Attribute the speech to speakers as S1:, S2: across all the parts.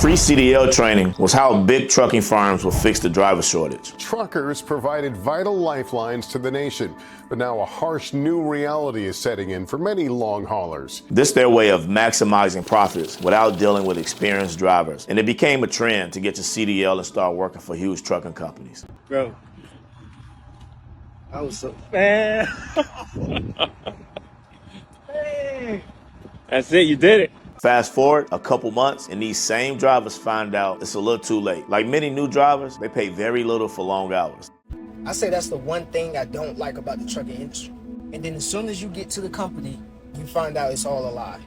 S1: Free CDL training was how big trucking firms would fix the driver shortage.
S2: Truckers provided vital lifelines to the nation, but now a harsh new reality is setting in for many long haulers.
S1: This is their way of maximizing profits without dealing with experienced drivers. And it became a trend to get your CDL and start working for huge trucking companies.
S3: Bro, I was so, man. Hey. That's it, you did it.
S1: Fast forward a couple months and these same drivers find out it's a little too late. Like many new drivers, they pay very little for long hours.
S4: I say that's the one thing I don't like about the trucking industry. And then as soon as you get to the company, you find out it's all a lie.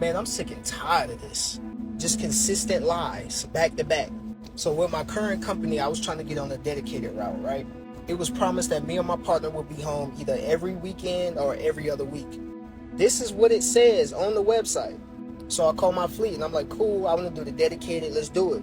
S4: Man, I'm sick and tired of this. Just consistent lies, back to back. So with my current company, I was trying to get on a dedicated route, right? It was promised that me and my partner would be home either every weekend or every other week. This is what it says on the website. So I called my fleet and I'm like, cool, I want to do the dedicated, let's do it.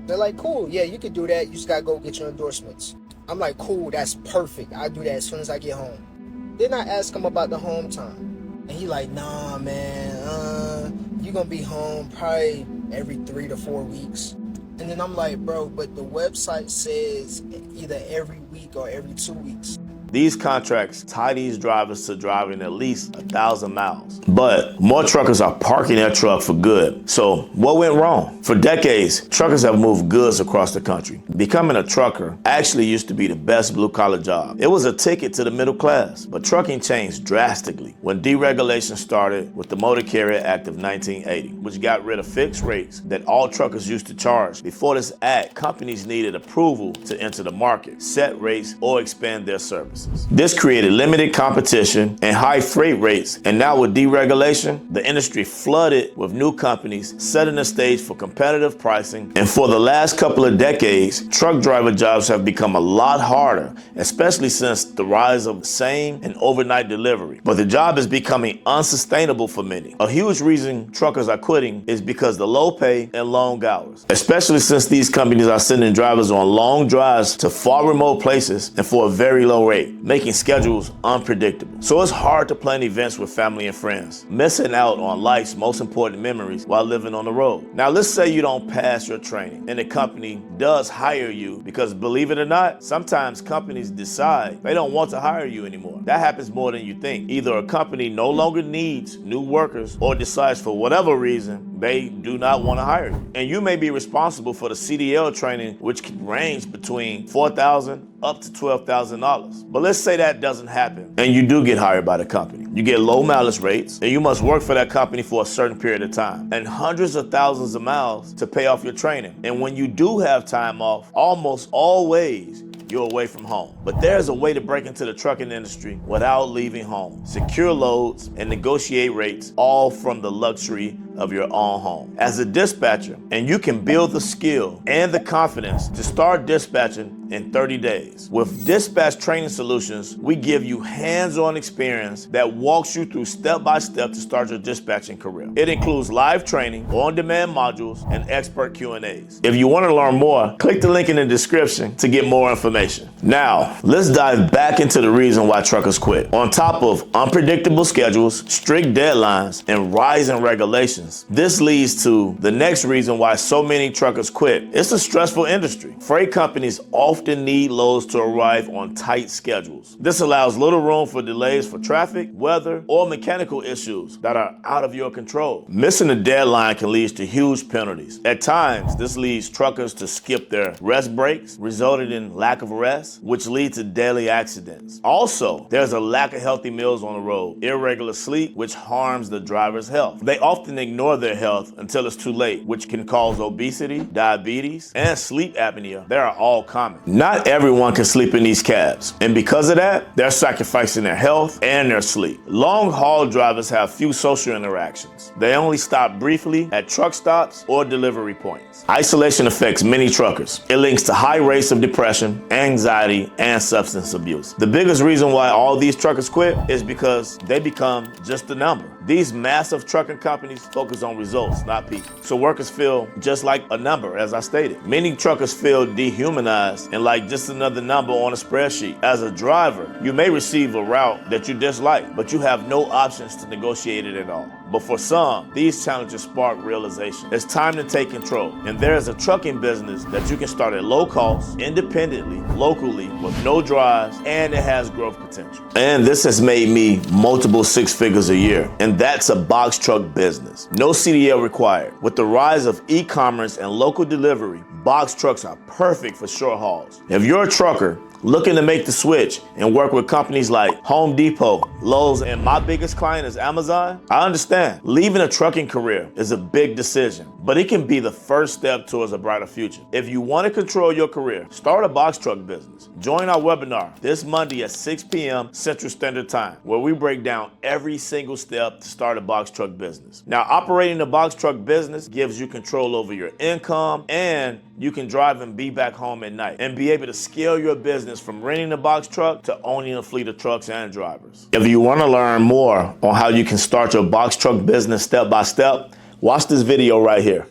S4: They're like, cool, yeah, you can do that. You just got to go get your endorsements. I'm like, cool, that's perfect. I'll do that as soon as I get home. Then I ask him about the home time. And he like, nah, man, you're going to be home probably every 3 to 4 weeks. And then I'm like, bro, but the website says either every week or every 2 weeks.
S1: These contracts tie these drivers to driving at least 1,000 miles. But more truckers are parking their truck for good. So what went wrong? For decades, truckers have moved goods across the country. Becoming a trucker actually used to be the best blue-collar job. It was a ticket to the middle class. But trucking changed drastically when deregulation started with the Motor Carrier Act of 1980, which got rid of fixed rates that all truckers used to charge. Before this act, companies needed approval to enter the market, set rates, or expand their service. This created limited competition and high freight rates, and now with deregulation, the industry flooded with new companies, setting the stage for competitive pricing. And for the last couple of decades, truck driver jobs have become a lot harder, especially since the rise of same and overnight delivery. But the job is becoming unsustainable for many. A huge reason truckers are quitting is because the low pay and long hours, especially since these companies are sending drivers on long drives to far remote places and for a very low rate, making schedules unpredictable. So it's hard to plan events with family and friends, missing out on life's most important memories while living on the road. Now, let's say you don't pass your training and the company does hire you because, believe it or not, sometimes companies decide they don't want to hire you anymore. That happens more than you think. Either a company no longer needs new workers or decides for whatever reason they do not want to hire you. And you may be responsible for the CDL training, which can range between $4,000 up to $12,000. But let's say that doesn't happen and you do get hired by the company. You get low mileage rates and you must work for that company for a certain period of time and hundreds of thousands of miles to pay off your training. And when you do have time off, almost always you're away from home. But there's a way to break into the trucking industry without leaving home. Secure loads and negotiate rates, all from the luxury of your own home. As a dispatcher, and you can build the skill and the confidence to start dispatching in 30 days. With Dispatch Training Solutions, we give you hands-on experience that walks you through step-by-step to start your dispatching career. It includes live training, on-demand modules, and expert Q&As. If you want to learn more, click the link in the description to get more information. Now, let's dive back into the reason why truckers quit. On top of unpredictable schedules, strict deadlines, and rising regulations, this leads to the next reason why so many truckers quit. It's a stressful industry. Freight companies often need loads to arrive on tight schedules. This allows little room for delays for traffic, weather, or mechanical issues that are out of your control. Missing a deadline can lead to huge penalties. At times, this leads truckers to skip their rest breaks, resulting in lack of rest, which leads to daily accidents. Also, there's a lack of healthy meals on the road, irregular sleep, which harms the driver's health. They often ignore their health until it's too late, which can cause obesity, diabetes, and sleep apnea. They are all common. Not everyone can sleep in these cabs, and because of that, they're sacrificing their health and their sleep. Long-haul drivers have few social interactions. They only stop briefly at truck stops or delivery points. Isolation affects many truckers. It links to high rates of depression, anxiety, and substance abuse. The biggest reason why all these truckers quit is because they become just a number. These massive trucking companies focus on results, not people. So workers feel just like a number, as I stated. Many truckers feel dehumanized and like just another number on a spreadsheet. As a driver, you may receive a route that you dislike, but you have no options to negotiate it at all. But for some, these challenges spark realization. It's time to take control. And there is a trucking business that you can start at low cost, independently, locally, with no drives, and it has growth potential. And this has made me multiple six figures a year. And that's a box truck business. No CDL required. With the rise of e-commerce and local delivery, box trucks are perfect for short hauls. If you're a trucker looking to make the switch and work with companies like Home Depot, Lowe's, and my biggest client is Amazon, I understand. Leaving a trucking career is a big decision, but it can be the first step towards a brighter future. If you want to control your career, start a box truck business. Join our webinar this Monday at 6 p.m. Central Standard Time, where we break down every single step to start a box truck business. Now, operating a box truck business gives you control over your income, and you can drive and be back home at night and be able to scale your business from renting a box truck to owning a fleet of trucks and drivers. If you want to learn more on how you can start your box truck business step by step, watch this video right here.